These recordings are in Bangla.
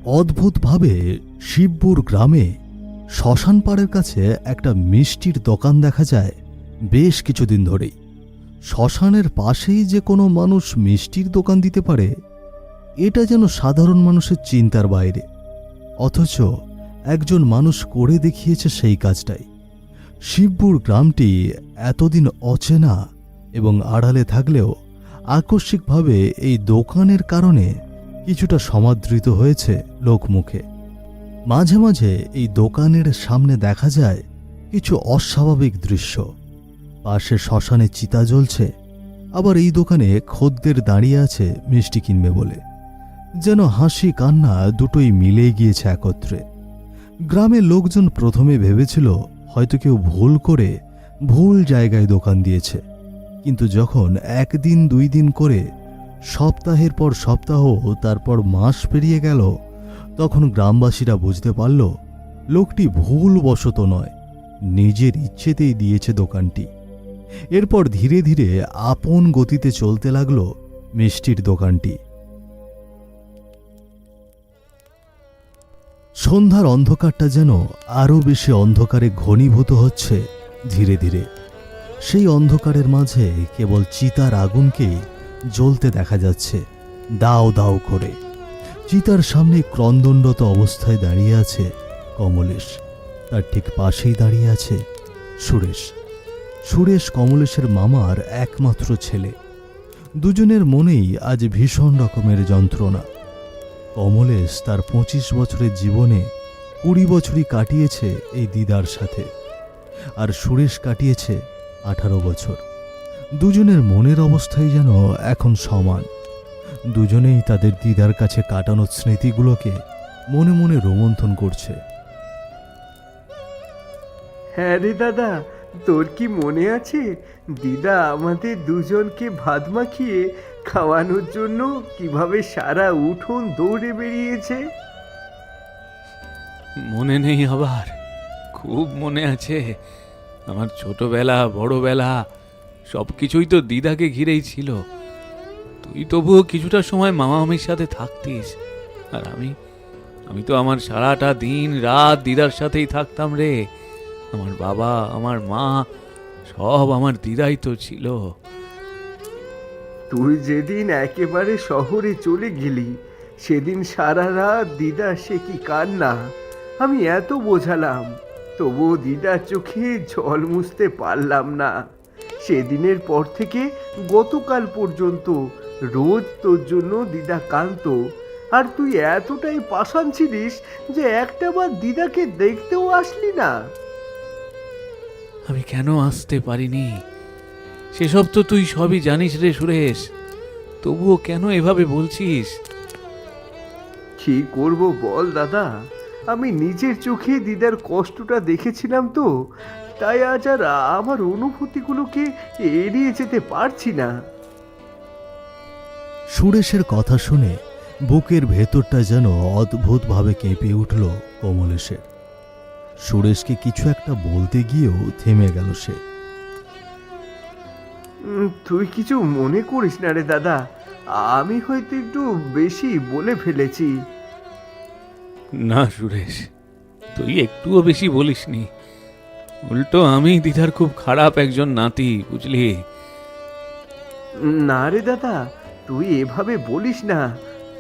অদ্ভুতভাবে শিবপুর গ্রামে শ্মশান পাড়ের কাছে একটা মিষ্টির দোকান দেখা যায় বেশ কিছুদিন ধরেই। শ্মশানের পাশেই যে কোনো মানুষ মিষ্টির দোকান দিতে পারে, এটা যেন সাধারণ মানুষের চিন্তার বাইরে। অথচ একজন মানুষ করে দেখিয়েছে সেই কাজটাই। শিবপুর গ্রামটি এতদিন অচেনা এবং আড়ালে থাকলেও আকস্মিকভাবে এই দোকানের কারণে কিছুটা সমাদৃত হয়েছে লোকমুখে। মাঝে মাঝে এই দোকানের সামনে দেখা যায় কিছু অস্বাভাবিক দৃশ্য। পাশে শ্মশানে চিতা জ্বলছে, আবার এই দোকানে খদ্দের দাঁড়িয়ে আছে মিষ্টি কিনবে বলে। যেন হাসি কান্না দুটোই মিলে গিয়েছে একত্রে। গ্রামের লোকজন প্রথমে ভেবেছিল হয়তো কেউ ভুল করে ভুল জায়গায় দোকান দিয়েছে, কিন্তু যখন একদিন দুই দিন করে সপ্তাহের পর সপ্তাহ তারপর মাস পেরিয়ে গেল, তখন গ্রামবাসীরা বুঝতে পারল লোকটি ভুলবশত নয়, নিজের ইচ্ছেতেই দিয়েছে দোকানটি। এরপর ধীরে ধীরে আপন গতিতে চলতে লাগল মিষ্টির দোকানটি। সন্ধ্যার অন্ধকারটা যেন আরো বেশি অন্ধকারে ঘনীভূত হচ্ছে ধীরে ধীরে। সেই অন্ধকারের মাঝে কেবল চিতার আগুনকেই জ্বলতে দেখা যাচ্ছে দাও দাও করে। চিতার সামনে ক্রন্দনরত অবস্থায় দাঁড়িয়ে আছে কমলেশ। তার ঠিক পাশেই দাঁড়িয়ে আছে সুরেশ। সুরেশ কমলেশের মামার একমাত্র ছেলে। দুজনের মনেই আজ ভীষণ রকমের যন্ত্রণা। কমলেশ তার 25 বছরের জীবনে 20 বছরই কাটিয়েছে এই দিদার সাথে, আর সুরেশ কাটিয়েছে 18 বছর। দুজনের মনের অবস্থাই যেন এখন সমান। দুজনেই তাদের দিদার কাছে কাটানো স্মৃতিগুলোকে মনে মনে রোমন্থন করছে। হ্যাঁ রে দাদা, তোর কি মনে আছে দিদা আমাদের দুজনকে ভাত মাখিয়ে খাওয়ানোর জন্য কিভাবে সারা উঠোন দৌড়ে বেরিয়েছে? মনে নেই আবার? খুব মনে আছে। আমার ছোটবেলা বড়বেলা সব কিছুই তো দিদাকে ঘিরেই ছিল। তুই তবুও কিছুটা সময় মামা মামির সাথে থাকতিস, আর আমি তো আমার সারাটা দিন রাত দিদার সাথেই থাকতাম রে। আমার বাবা, আমার মা, সব আমার দিদাই তো ছিল। তুই যেদিন একেবারে শহরে চলে গেলি, সেদিন সারা রাত দিদা সে কি কান্না! আমি এত বোঝালাম, তবুও দিদার চোখে জল মুছতে পারলাম না। সেদিনের পর থেকে গতকাল পর্যন্ত রোজ তোর জন্য দিদা কাঁদতো, আর তুই এতটাই পাষাণ ছিলিস যে একটাবার দিদাকে দেখতেও আসলি না। আমি কেন আসতে পারিনি সেসব তো তুই সবই জানিস রে সুরেশ। তবুও কেন এভাবে বলছিস? কি করব বল দাদা, আমি নিজের চোখে দিদার কষ্টটা দেখেছিলাম তো, তাই আজ আর আমার অনুভূতিগুলোকে এড়িয়ে যেতে পারছি না। সুরেশের কথা শুনে বুকের ভেতরটা যেন অদ্ভুতভাবে কেঁপে উঠল কমলেশের। সুরেশকে কিছু একটা বলতে গিয়েও থেমে গেল সে। তুই কিছু মনে করিস না রে দাদা, আমি হয়তো একটু বেশি বলে ফেলেছি। না সুরেশ, তুই একটুও বেশি বলিসনি। উল্টো আমি দিদার খুব খারাপ একজন নাতি, বুঝলি? না রে দাদা, তুই এভাবে বলিস না,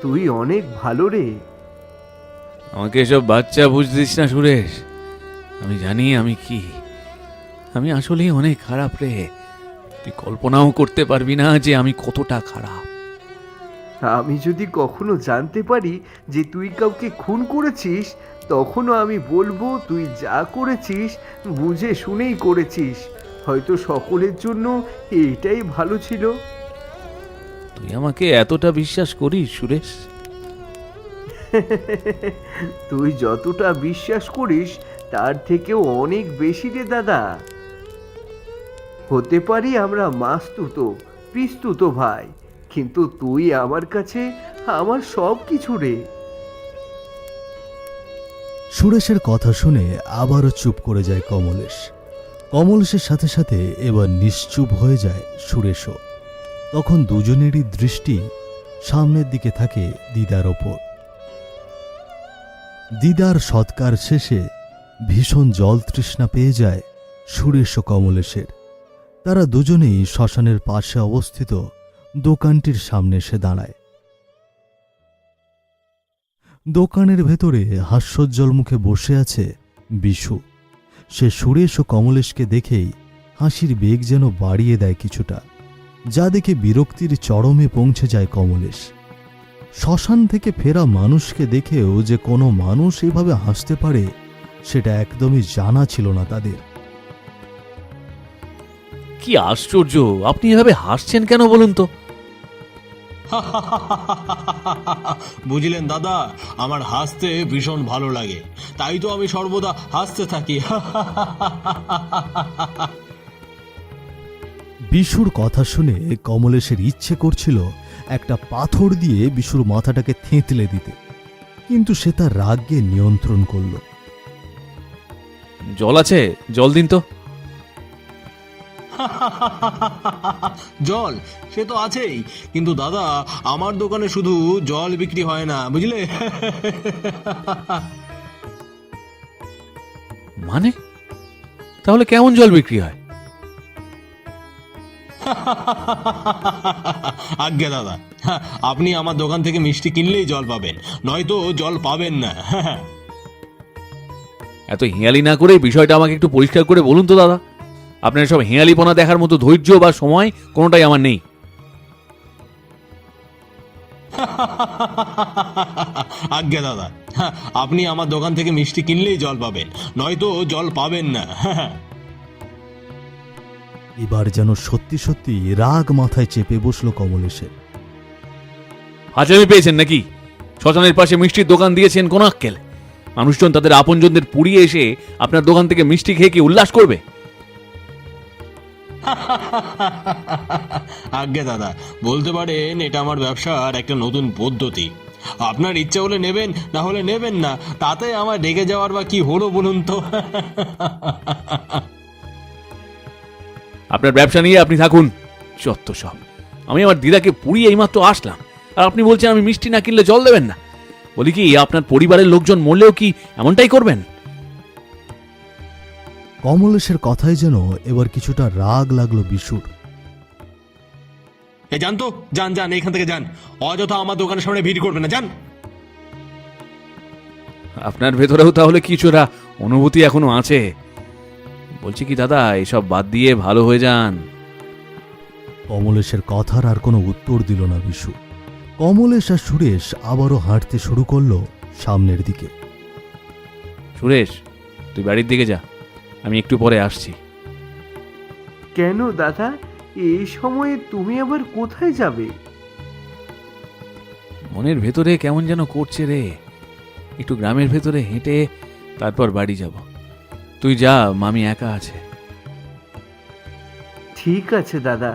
তুই অনেক ভালো রে। আমাকে এসব বাচ্চা বুঝতিস না সুরেশ। আমি জানি আমি কি। আমি আসলেই অনেক খারাপ রে। তুই কল্পনাও করতে পারবি না যে আমি কতটা খারাপ। আমি যদি কখনো জানতে পারি যে তুই কাউকে খুন করেছিস, তখনও আমি বলবো তুই যা করেছিস বুঝে শুনেই করেছিস। হয়তো সকলের জন্য এটাই ভালো ছিল। তুই আমাকে এতটা বিশ্বাস করিস সুরেশ? তুই যতটা বিশ্বাস করিস তার থেকেও অনেক বেশি রে দাদা। হতে পারি আমরা মাসতুতো পিসতুতো ভাই, কিন্তু তুই আমার কাছে আমার সব কিছু রে। সুরেশের কথা শুনে আবারও চুপ করে যায় কমলেশ। কমলেশের সাথে সাথে এবার নিশ্চুপ হয়ে যায় সুরেশও। তখন দুজনেরই দৃষ্টি সামনের দিকে থাকে দিদার ওপর। দিদার সৎকার শেষে ভীষণ জল তৃষ্ণা পেয়ে যায় সুরেশ ও কমলেশের। তারা দুজনেই শ্মশানের পাশে অবস্থিত দোকানটির সামনে এসে দাঁড়ায়। দোকানের ভেতরে হাস্যোজ্জ্বল মুখে বসে আছে বিশু। সে সুরেশ ও কমলেশকে দেখেই হাসির বেগ যেন বাড়িয়ে দেয় কিছুটা, যা দেখে বিরক্তির চরমে পৌঁছে যায় কমলেশ। শ্মশান থেকে ফেরা মানুষকে দেখেও যে কোনো মানুষ এভাবে হাসতে পারে সেটা একদমই জানা ছিল না তাদের। কি আশ্চর্য, আপনি এভাবে হাসছেন কেন বলুন তো? বুঝলেন দাদা, আমার হাসতে ভীষণ ভালো লাগে, তাই তো আমি সর্বদা হাসতে থাকি। বিশুর কথা শুনে কমলেশের ইচ্ছে করছিল একটা পাথর দিয়ে বিশুর মাথাটাকে থেঁতলে দিতে, কিন্তু সে তার রাগকে নিয়ন্ত্রণ করল। জল আছে? জল দিন তো। জল সে তো আছেই, কিন্তু দাদা আমার দোকানে শুধু জল বিক্রি হয় না, বুঝলে? মানে তাহলে কেমন জল বিক্রি হয়? আজ্ঞে দাদা, আপনি আমার দোকান থেকে মিষ্টি কিনলেই জল পাবেন, নয়তো জল পাবেন না। এত হেঁয়ালি না করে বিষয়টা আমাকে একটু পরিষ্কার করে বলুন তো দাদা। আপনার সব হেঁয়ালিপনা দেখার মতো ধৈর্য বা সময় কোনোটাই আমার নেই। আজ্ঞে দাদা, আপনি আমার দোকান থেকে মিষ্টি কিনলেই জল পাবেন, নয়তো জল পাবেন না। এবার যেন সত্যি সত্যি রাগ মাথায় চেপে বসল কমলেশের। হাজারি পেয়েছেন নাকি? শ্মশানের পাশে মিষ্টির দোকান দিয়েছেন কোন আক্কেল? মানুষজন তাদের আপনজনদের পুড়িয়ে এসে আপনার দোকান থেকে মিষ্টি খেয়ে কি উল্লাস করবে? আজ্ঞে দাদা, বলতে পারেন এটা আমার ব্যবসার একটা নতুন পদ্ধতি। আপনার ইচ্ছা হলে নেবেন, না হলে নেবেন না, তাতে আমার রেগে যাওয়ার বা কি হলো বলুন তো? আপনার ব্যবসা নিয়ে আপনি থাকুন, যত সব। আমি আমার দিদাকে পুড়িয়ে এইমাত্র আসলাম, আর আপনি বলছেন আমি মিষ্টি না কিনলে জল দেবেন না। বলি কি, আপনার পরিবারের লোকজন মরলেও কি এমনটাই করবেন? কমলেশের কথায় যেন এবার কিছুটা রাগ লাগলো বিশুর। এ যান তো, যান যান, এখান থেকে যান, অযথা আমার দোকানের সামনে ভিড় করবে না, যান। আপনার ভেতরেও তাহলে কিছুটা অনুভূতি এখনো আছে। বলছি কি দাদা, এসব বাদ দিয়ে ভালো হয়ে যান। কমলেশের কথার আর কোনো উত্তর দিল না বিশু। কমলেশ আর সুরেশ আবারও হাঁটতে শুরু করলো সামনের দিকে। সুরেশ, তুই বাড়ির দিকে যা, আমি একটু পরে আসছি। কেন দাদা, এই সময়ে তুমি আবার কোথায় যাবে? মনের ভেতরে কেমন যেন করছে রে, একটু গ্রামের ভেতরে হেঁটে তারপর বাড়ি যাব। তুই যা, মামি একা আছে। ঠিক আছে দাদা।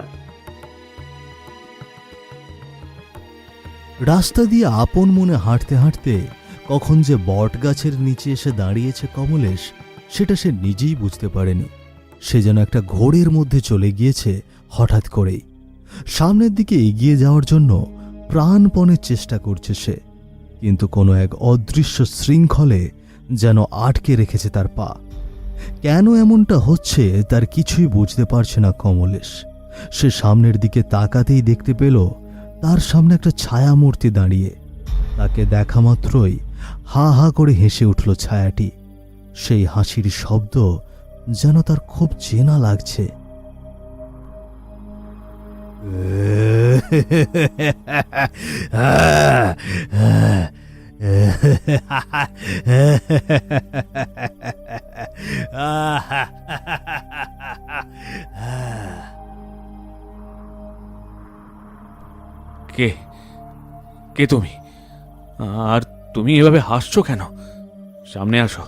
রাস্তা দিয়ে আপন মনে হাঁটতে হাঁটতে কখন যে বট গাছের নিচে এসে দাঁড়িয়েছে কমলেশ, সেটা সে নিজেই বুঝতে পারেনি। সে যেন একটা ঘোরের মধ্যে চলে গিয়েছে হঠাৎ করেই। সামনের দিকে এগিয়ে যাওয়ার জন্য প্রাণপণে চেষ্টা করছে সে, কিন্তু কোনো এক অদৃশ্য শৃঙ্খলে যেন আটকে রেখেছে তার পা। কেন এমনটা হচ্ছে তার কিছুই বুঝতে পারছে না কমলেশ। সে সামনের দিকে তাকাতেই দেখতে পেল তার সামনে একটা ছায়ামূর্তি দাঁড়িয়ে। তাকে দেখা মাত্রই হা হা করে হেসে উঠল ছায়াটি। সেই হাসির শব্দ যেন তার খুব চেনা লাগছে। কে কে তুমি? আর তুমি এভাবে হাসছো কেন? সামনে আসো,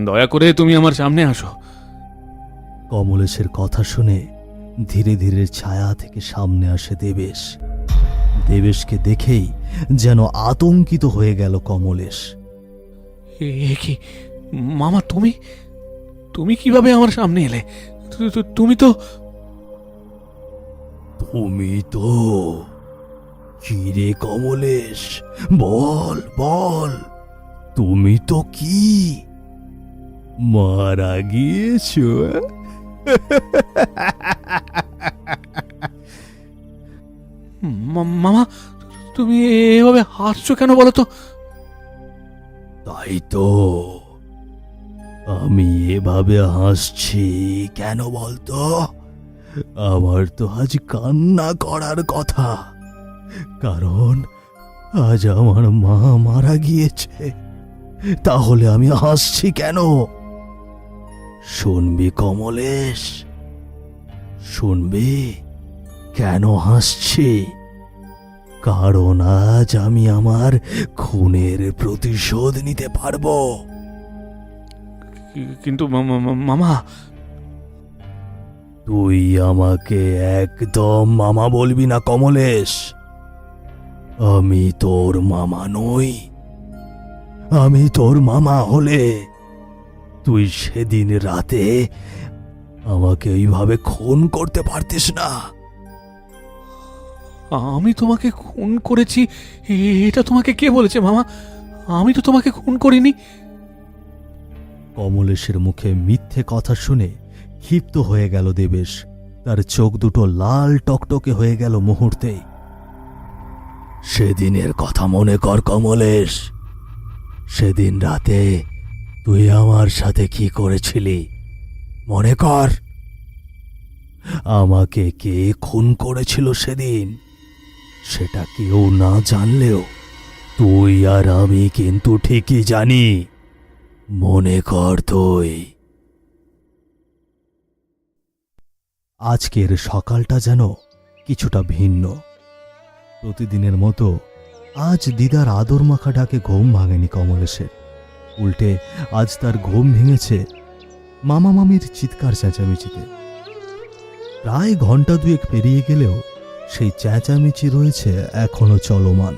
দয়া করে তুমি আমার সামনে আসো। কমলেশের কথা শুনে ধীরে ধীরে ছায়া থেকে সামনে আসে দেবেশ। দেবেশকে দেখেই যেন আতঙ্কিত হয়ে গেল কমলেশ। এ কি মামা, তুমি তুমি কিভাবে আমার সামনে এলে? তুমি তো তুমি তো কি রে কমলেশ, বল বল, তুমি তো কি মারা গিয়েছ? মামা, তুমি এভাবে হাসছো কেন বলো তো? তাই তো, আমি এভাবে হাসছি কেন বলতো? আমার তো আজ কান্না করার কথা, কারণ আজ আমার মা মারা গিয়েছে। তাহলে আমি হাসছি কেন? শুনবি কমলেশ, শুনবি কেন হাসছি? কারণ আজ আমি আমার খুনের প্রতিশোধ নিতে পারবো। কিন্তু মামা, তুই আমাকে একদম মামা বলবি না কমলেশ। আমি তোর মামা নই। আমি তোর মামা হলে তুই সেদিন রাতে আমাকে এইভাবে খুন করতে পারতিস না। আমি তোমাকে খুন করেছি এটা তোমাকে কে বলেছে মামা? আমি তো তোমাকে খুন করিনি। কমলেশের মুখে মিথ্যে কথা শুনে ক্ষিপ্ত হয়ে গেল দেবেশ। তার চোখ দুটো লাল টকটকে হয়ে গেল মুহূর্তেই। সেদিনের কথা মনে কর কমলেশ। সেদিন রাতে তুই আমার সাথে কি করেছিলি মনে কর। আমাকে কে খুন করেছিল সেদিন সেটা কেউ না জানলেও তুই আর আমি কিন্তু ঠিকই জানি। মনে কর তুই। আজকের সকালটা যেন কিছুটা ভিন্ন। প্রতিদিনের মতো আজ দিদার আদর মাখা ডাকে ঘুম ভাঙেনি কমলেশের। উল্টে আজ তার ঘুম ভেঙেছে মামা মামির চিৎকার চেঁচামেচিতে। প্রায় ঘন্টা দুয়েক পেরিয়ে গেলেও সেই চেঁচামেচি রয়েছে এখনো চলমান।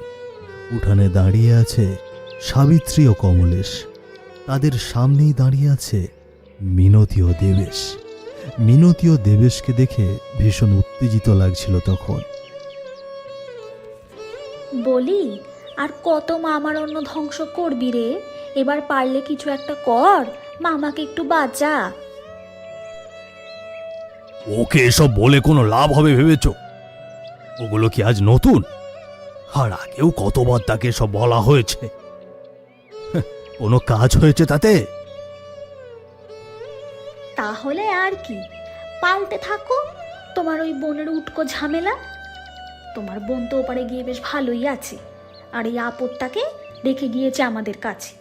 উঠানে দাঁড়িয়ে আছে সাবিত্রী ও কমলেশ। তাদের সামনেই দাঁড়িয়ে আছে মিনতি ও দেবেশ। মিনতি ও দেবেশকে দেখে ভীষণ উত্তেজিত লাগছিল তখন। বলি, আর কত মামার অন্ন ধ্বংস করবি রে? এবার পারলে কিছু একটা কর, মামাকে একটু বাঁচা। ওকে এসব বলে কোনো লাভ হবে ভেবেছ? ওগুলো কি আজ নতুন? আর আগেও কতবার তাকে সব বলা হয়েছে। কোনো কাজ হয়েছে তাতে? তাহলে আর কি, পাল্টে থাকো তোমার ওই বোনের উটকো ঝামেলা। তোমার বোন তো ওপারে গিয়ে বেশ ভালোই আছে, আর এই আপদটাকে রেখে গিয়েছে আমাদের কাছে।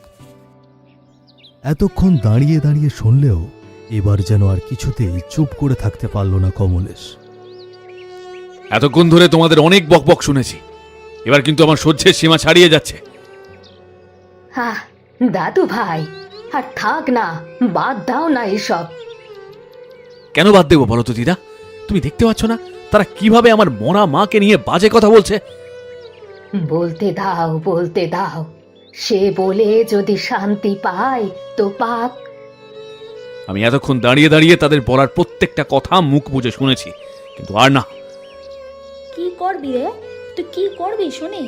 এতক্ষণ দাঁড়িয়ে দাঁড়িয়ে শুনলেও এবার যেন আর কিছুতেই চুপ করে থাকতে পারল না কমলেশ। এতক্ষণ ধরে তোমাদের অনেক বকবক শুনেছি, এবার কিন্তু আমার সহ্যের সীমা ছাড়িয়ে যাচ্ছে। হ্যাঁ দাদু ভাই, আর থাক না, বাদ দাও না এসব। কেন বাদ দেবো বলো তো দিদা? তুমি দেখতে পাচ্ছ না তারা কিভাবে আমার মরা মাকে নিয়ে বাজে কথা বলছে? বলতে দাও, বলতে দাও। সে বলে যদি শান্তি পায় তো পাক। আমি এতক্ষণ দাঁড়িয়ে দাঁড়িয়ে তাদের বলার প্রত্যেকটা কথা মুখ বুজে শুনেছি, কিন্তু আর না। কি করবি রে? তুই কি করবি শুনি?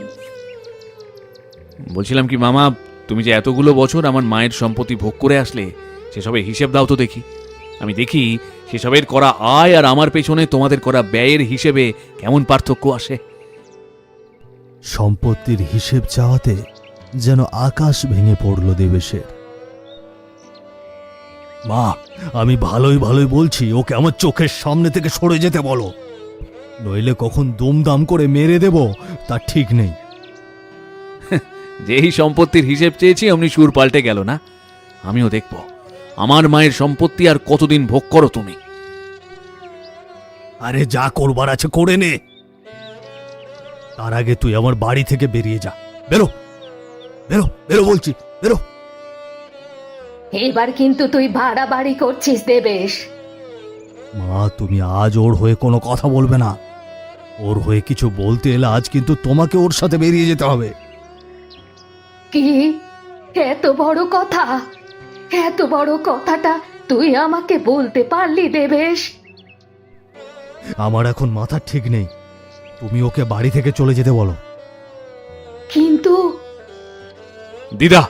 বলছিলাম কি মামা, তুমি যে এতগুলো বছর আমার মায়ের সম্পত্তি ভোগ করে আসলে, সেসবের হিসেব দাও তো দেখি। আমি দেখি সেসবের করা আয় আর আমার পেছনে তোমাদের করা ব্যয়ের হিসেবে কেমন পার্থক্য আসে। সম্পত্তির হিসেব চাওয়াতে যেন আকাশ ভেঙে পড়ল দেবেশের। মা, আমি ভালোই ভালোই বলছি, ওকে আমার চোখের সামনে থেকে সরে যেতে বলো, নইলে কখন দুমদাম করে মেরে দেব তার ঠিক নেই। যেই সম্পত্তির হিসেব চেয়েছি অমনি সুর পাল্টে গেল না। আমিও দেখব আমার মায়ের সম্পত্তি আর কতদিন ভোগ করো তুমি। আরে যা করবার আছে করে নে, তার আগে তুই আমার বাড়ি থেকে বেরিয়ে যা। বেরো বেরো বেরো বলছি, বেরো। এবার কিন্তু তুই বাড়াবাড়ি করছিস দেবেশ। মা, তুমি আজ ওর হয়ে কোনো কথা বলবে না। ওর হয়ে কিছু বলতে এলে আজ কিন্তু তোমাকে ওর সাথে বেরিয়ে যেতে হবে। কি এত বড় কথা? এত বড় কথাটা তুই আমাকে বলতে পারলি দেবেশ? আমার এখন মাথা ঠিক নেই, তুমি ওকে বাড়ি থেকে চলে যেতে বলো। কিন্তু দিদা,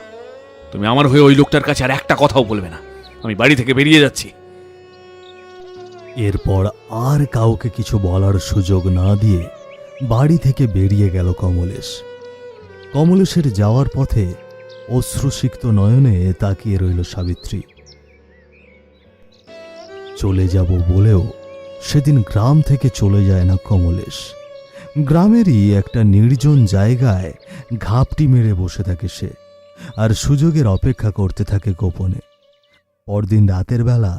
তুমি আমার হয়ে ওই লোকটার কাছে আর একটা কথাও বলবে না। আমি বাড়ি থেকে বেরিয়ে যাচ্ছি। এরপর আর কাউকে কিছু বলার সুযোগ না দিয়ে বাড়ি থেকে বেরিয়ে গেল কমলেশ। কমলেশের যাওয়ার পথে অশ্রুসিক্ত নয়নে তাকিয়ে রইল সাবিত্রী। চলে যাব বলেও সেদিন গ্রাম থেকে চলে যায় না কমলেশ। গ্রামেরই একটা নির্জন জায়গায় ঘাপটি মেরে বসে থাকে সে, আর সুযোগের অপেক্ষা করতে থাকে গোপনে। পরদিন রাতের বেলা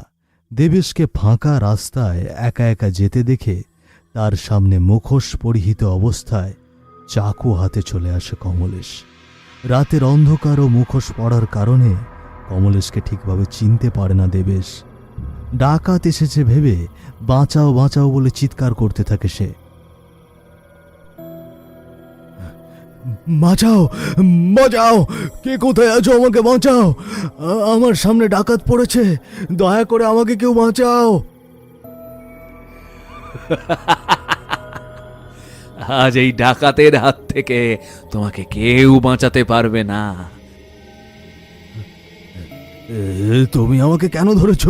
দেবেশকে ফাঁকা রাস্তায় একা একা যেতে দেখে তার সামনে মুখোশ পরিহিত অবস্থায় চাকু হাতে চলে আসে কমলেশ। রাতের অন্ধকার ও মুখোশ পড়ার কারণে কমলেশকে ঠিকভাবে চিনতে পারে না দেবেশ। ডাকাত এসেছে ভেবে বাঁচাও বাঁচাও বলে চিৎকার করতে থাকে সে। বাঁচাও বাঁচাও, কে কোথায় আছো, আমাকে বাঁচাও, আমার সামনে ডাকাত পড়েছে, দয়া করে আমাকে কেউ বাঁচাও। আজ এই ডাকাতের হাত থেকে তোমাকে কেউ বাঁচাতে পারবে না। তুমি আমাকে কেন ধরেছ?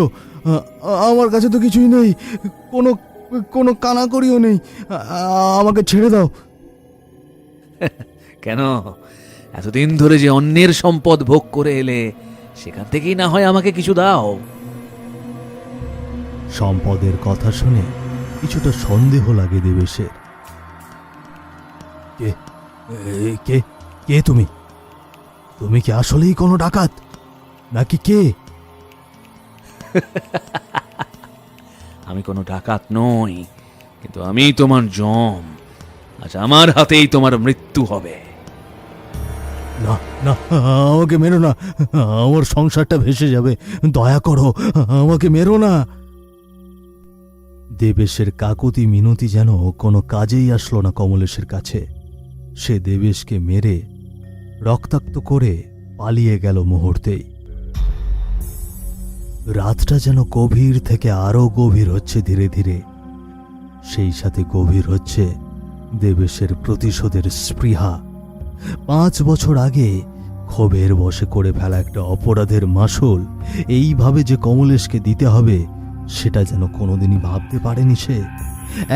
আমার কাছে তো কিছুই নেই, কোনো কোনো কানাকড়িও নেই, আমাকে ছেড়ে দাও। কেন? এতদিন ধরে যে অন্যের সম্পদ ভোগ করে এলে, সেখান থেকেই না হয় আমাকে কিছু দাও। সম্পদের কথা শুনে কিছুটা সন্দেহ লাগে দেবেশের। কে কে কে তুমি? তুমি কি আসলেই কোনো ডাকাত নাকি কে? আমি কোনো ডাকাত নই, কিন্তু আমি তোমার জম। আজ আমার হাতেই তোমার মৃত্যু হবে। না না, আমাকে মেরো না, আমার সংসারটা ভেসে যাবে, দয়া করো, আমাকে মেরো না। দেবেশের কাকুতি মিনতি যেন কোনো কাজেই আসলো না কমলেশের কাছে। সে দেবেশকে মেরে রক্তাক্ত করে পালিয়ে গেল মুহূর্তেই। রাতটা যেন গভীর থেকে আরো গভীর হচ্ছে ধীরে ধীরে। সেই সাথে গভীর হচ্ছে দেবেশের প্রতিশোধের স্পৃহা। 5 বছর আগে ক্ষোভের বশে করে ফেলা একটা অপরাধের মাসুল এইভাবে যে কমলেশকে দিতে হবে, সেটা যেন কোনোদিনই ভাবতে পারেনি সে।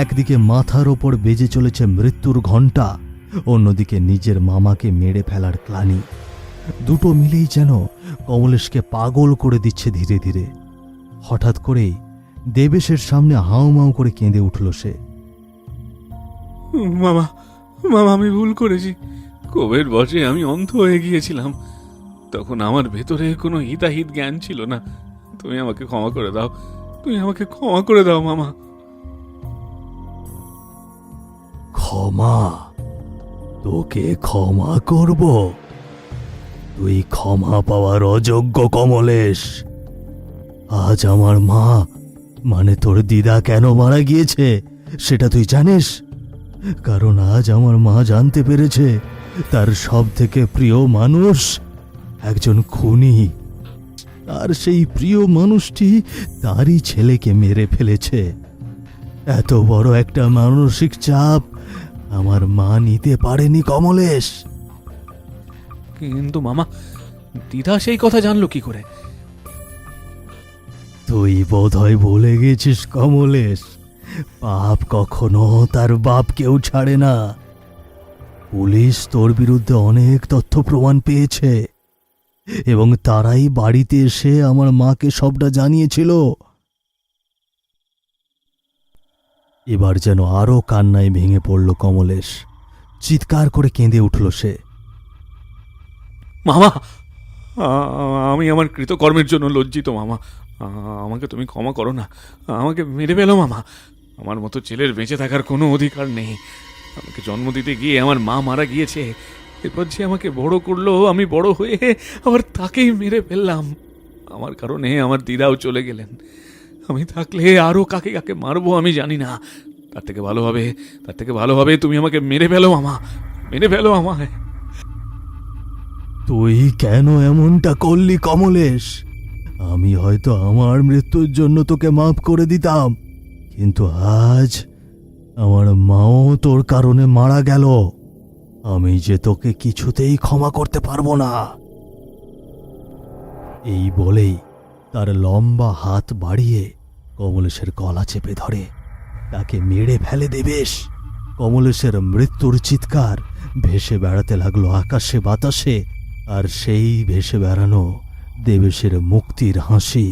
একদিকে মাথার ওপর বেজে চলেছে মৃত্যুর ঘণ্টা, অন্যদিকে নিজের মামাকে মেরে ফেলার ক্লানি। দুটো মিলেই যেন কমলেশকে পাগল করে দিচ্ছে ধীরে ধীরে। হঠাৎ করেই দেবেশের সামনে হাউমাউ করে কেঁদে উঠল সে। মামা, মামা, আমি ভুল করেছি। ক্ষোভের বশে আমি অন্ধ হয়ে গিয়েছিলাম। তখন আমার ভেতরে কোনো হিতাহিত জ্ঞান ছিল না। তুমি আমাকে ক্ষমা করে দাও, তুমি আমাকে ক্ষমা করে দাও মামা। ক্ষমা? তোকে ক্ষমা করব? তুই ক্ষমা পাওয়ার অযোগ্য কমলেশ। আজ আমার মা, মানে তোর দিদা কেন মারা গিয়েছে সেটা তুই জানিস? কারণ আজ আমার মা জানতে পেরেছে তার সব থেকে প্রিয় মানুষ একজন খুনি। আর সেই প্রিয় মানুষটি তারই ছেলেকে মেরে ফেলেছে। এত বড় একটা মানসিক চাপ আমার মা নিতে পারেনি কমলেশ। কিন্তু মামা, দিদা সেই কথা জানলো কি করে? তুই বোধহয় ভুলে গেছিস কমলেশ, পাপ কখনো তার বাপকেও ছাড়ে না। পুলিশ তোর বিরুদ্ধে অনেক তথ্য প্রমাণ পেয়েছে এবং তারাই বাড়িতে এসে আমার মাকে সবটা জানিয়েছিল। এবার যেন আরো কান্নায় ভেঙে পড়ল কমলেশ। চিৎকার করে কেঁদে উঠল সে। মামা, আমি আমার কৃতকর্মের জন্য লজ্জিত মামা। আমাকে তুমি ক্ষমা করো না, আমাকে মেরে ফেলো মামা। আমার মতো ছেলের বেঁচে থাকার কোনো অধিকার নেই। আমাকে জন্ম দিতে গিয়ে আমার মা মারা গিয়েছে, এরপর যে আমাকে বড় করলো, আমি বড় হয়ে আবার তাকেই মেরে ফেললাম। আমার কারণে আমার দিদাও চলে গেলেন। আমি থাকলে আরও কাকে কাকে মারবো আমি জানি না। তার থেকে ভালো হবে তুমি আমাকে মেরে ফেলো মামা, মেরে ফেলো আমায়। তুই কেন এমনটা করলি কমলেশ? আমি হয়তো আমার মৃত্যুর জন্য তোকে মাফ করে দিতাম, কিন্তু আজ আমার মাও তোর কারণে মারা গেল। আমি যে তোকে কিছুতেই ক্ষমা করতে পারবো না। এই বলেই তার লম্বা হাত বাড়িয়ে কমলেশের গলা চেপে ধরে তাকে মেরে ফেলে দেবেশ। কমলেশের মৃত্যুর চিৎকার ভেসে বেড়াতে লাগলো আকাশে বাতাসে, আর সেই ভেসে বেড়ানো দেবেশের মুক্তির হাসি।